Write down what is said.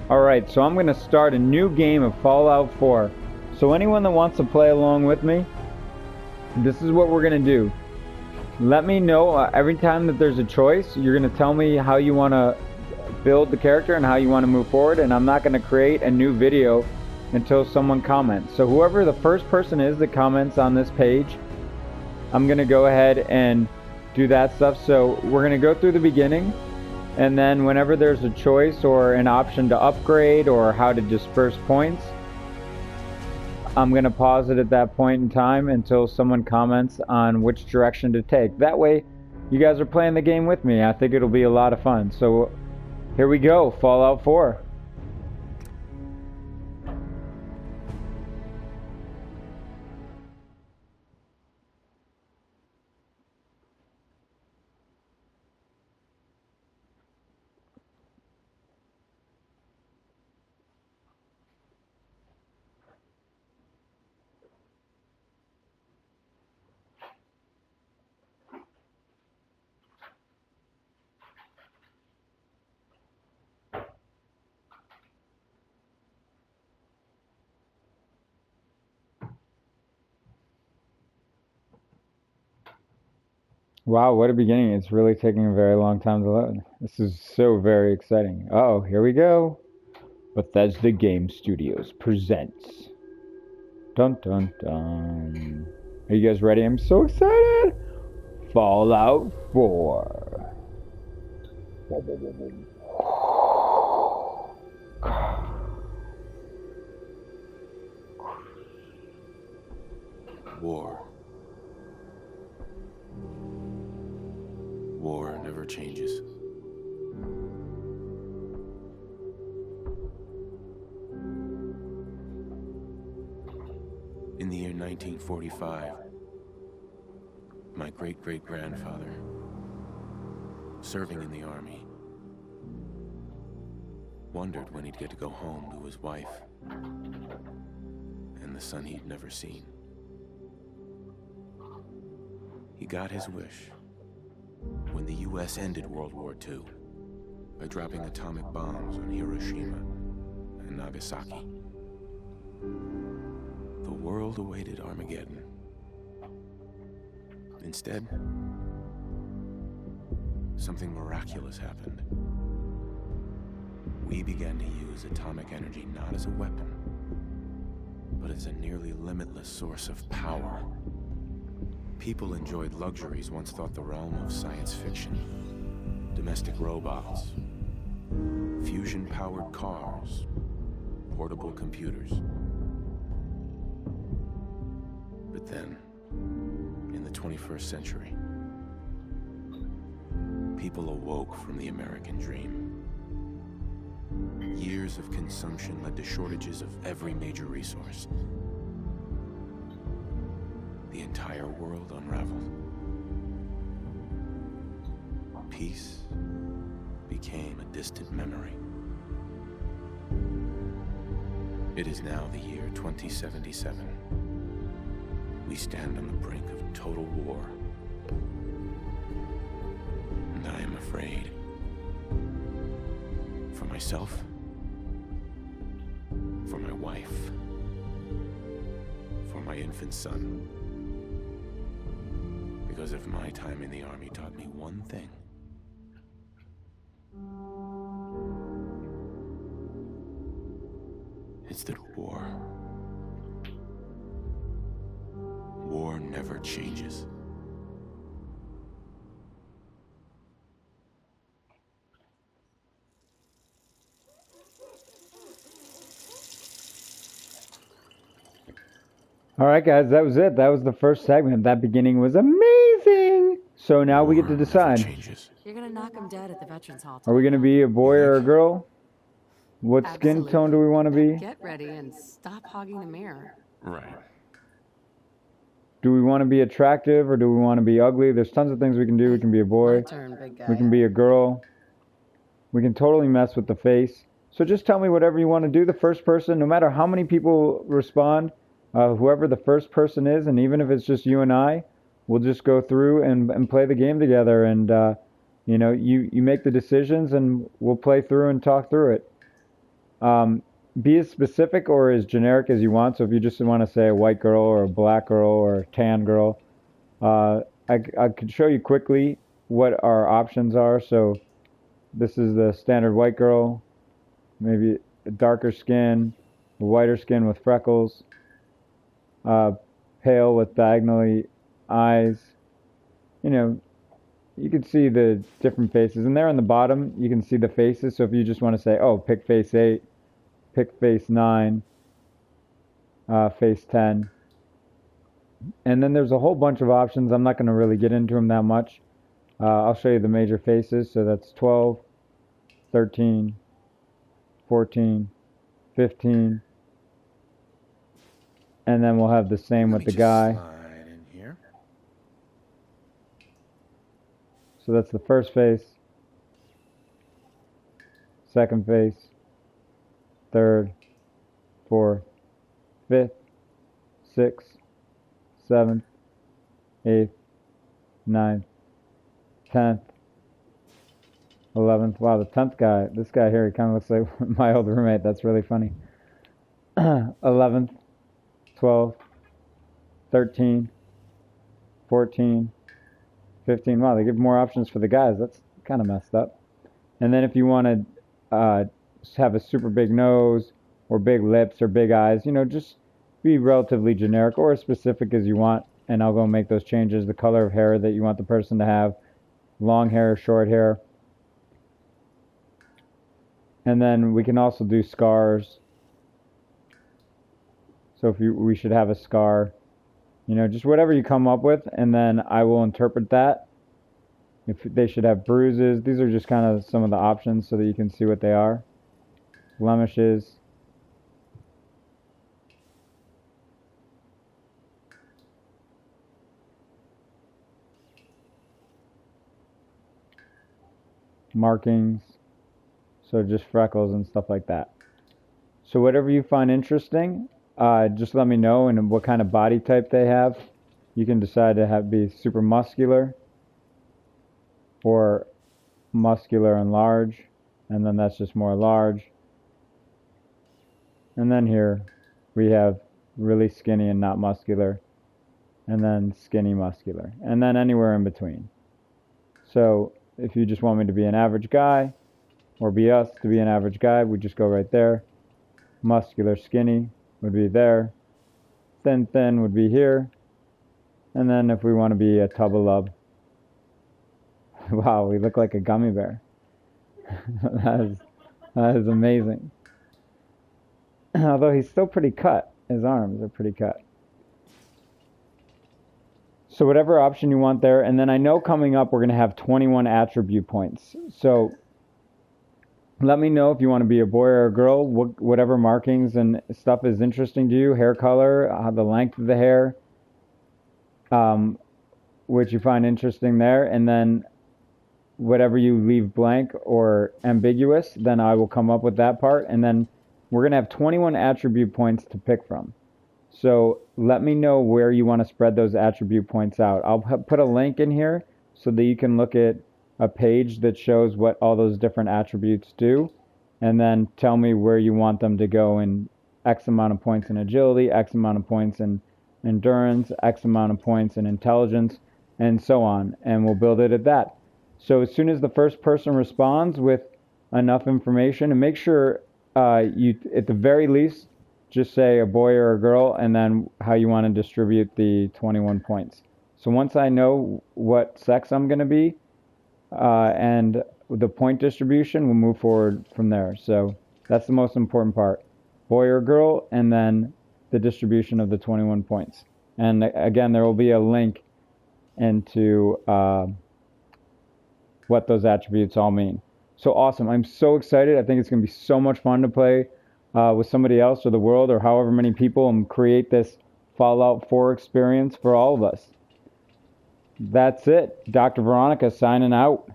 Alright, so I'm going to start a new game of Fallout 4. So anyone that wants to play along with me, this is what we're going to do. Let me know every time that there's a choice, you're going to tell me how you want to build the character and how you want to move forward, and I'm not going to create a new video until someone comments. So whoever the first person is that comments on this page, I'm going to go ahead and do that stuff. So we're going to go through the beginning, and then whenever there's a choice or an option to upgrade or how to disperse points, I'm going to pause it at that point in time until someone comments on which direction to take. That way, you guys are playing the game with me. I think it'll be a lot of fun. So here we go, Fallout 4. Wow, what a beginning. It's really taking a very long time to load. This is so very exciting. Uh-oh, here we go. Bethesda Game Studios presents. Dun dun dun. Are you guys ready? I'm so excited! Fallout 4. War. War never changes. In the year 1945, my great-great-grandfather, serving in the army, wondered when he'd get to go home to his wife and the son he'd never seen. He got his wish when the U.S. ended World War II by dropping atomic bombs on Hiroshima and Nagasaki. The world awaited Armageddon. Instead, something miraculous happened. We began to use atomic energy not as a weapon, but as a nearly limitless source of power. People enjoyed luxuries once thought the realm of science fiction. Domestic robots, fusion-powered cars, portable computers. But then, in the 21st century, people awoke from the American dream. Years of consumption led to shortages of every major resource. The entire world unraveled. Peace became a distant memory. It is now the year 2077. We stand on the brink of total war. And I am afraid. For myself, for my wife, for my infant son. Because if my time in the army taught me one thing, it's that war never changes. Alright guys, that was it. That was the first segment. That beginning was amazing! So now we get to decide. You're gonna knock him dead at the Veterans Hall. Are we gonna be a boy or a girl? What skin tone do we want to be? Get ready and stop hogging the mirror. Right. Do we want to be attractive or do we want to be ugly? There's tons of things we can do. We can be a boy. My turn, big guy. We can be a girl. We can totally mess with the face. So just tell me whatever you want to do. The first person, no matter how many people respond, whoever the first person is, and even if it's just you and I, we'll just go through and play the game together. And, you know, you make the decisions and we'll play through and talk through it. Be as specific or as generic as you want. So if you just want to say a white girl or a black girl or a tan girl, I could show you quickly what our options are. So this is the standard white girl, maybe a darker skin, a whiter skin with freckles, pale with diagonally eyes. You know, you can see the different faces. And there on the bottom, you can see the faces. So if you just want to say, oh, pick face 8, pick face 9, face 10. And then there's a whole bunch of options. I'm not going to really get into them that much. I'll show you the major faces. So that's 12, 13, 14, 15. And then we'll have the same with the guy. Slide in here. So that's the first face, second face, third, fourth, fifth, sixth, seventh, eighth, ninth, 10th, 11th. Wow, the 10th guy, this guy here, he kind of looks like my old roommate. That's really funny. 11th, 12th, 13, 14, 15. Wow, they give more options for the guys. That's kind of messed up. And then if you want to have a super big nose or big lips or big eyes, you know, just be relatively generic or as specific as you want. And I'll go make those changes. The color of hair that you want the person to have, long hair, short hair. And then we can also do scars. So if we should have a scar, you know, just whatever you come up with, and then I will interpret that. If they should have bruises, these are just kind of some of the options so that you can see what they are. Blemishes. Markings. So just freckles and stuff like that. So whatever you find interesting, just let me know, and what kind of body type they have. You can decide to be super muscular or muscular and large, and then that's just more large. And then here we have really skinny and not muscular, and then skinny muscular, and then anywhere in between. So if you just want me to be an average guy, or be us to be an average guy, we just go right there. Muscular skinny would be there. Thin would be here. And then if we want to be a tub of love, wow, we look like a gummy bear. that is amazing. Although he's still pretty cut. His arms are pretty cut. So whatever option you want there. And then I know coming up we're going to have 21 attribute points. So let me know if you want to be a boy or a girl, whatever markings and stuff is interesting to you. Hair color, the length of the hair, which you find interesting there. And then whatever you leave blank or ambiguous, then I will come up with that part. And then we're going to have 21 attribute points to pick from. So let me know where you want to spread those attribute points out. I'll put a link in here so that you can look at a page that shows what all those different attributes do, and then tell me where you want them to go in X amount of points in agility, X amount of points in endurance, X amount of points in intelligence, and so on, and we'll build it at that. So as soon as the first person responds with enough information, and make sure you, at the very least, just say a boy or a girl, and then how you want to distribute the 21 points. So once I know what sex I'm going to be, and the point distribution, we'll move forward from there. So that's the most important part. Boy or girl, and then the distribution of the 21 points. And again, there will be a link into what those attributes all mean. So awesome. I'm so excited. I think it's going to be so much fun to play with somebody else or the world or however many people and create this Fallout 4 experience for all of us. That's it. Dr. Veronica signing out.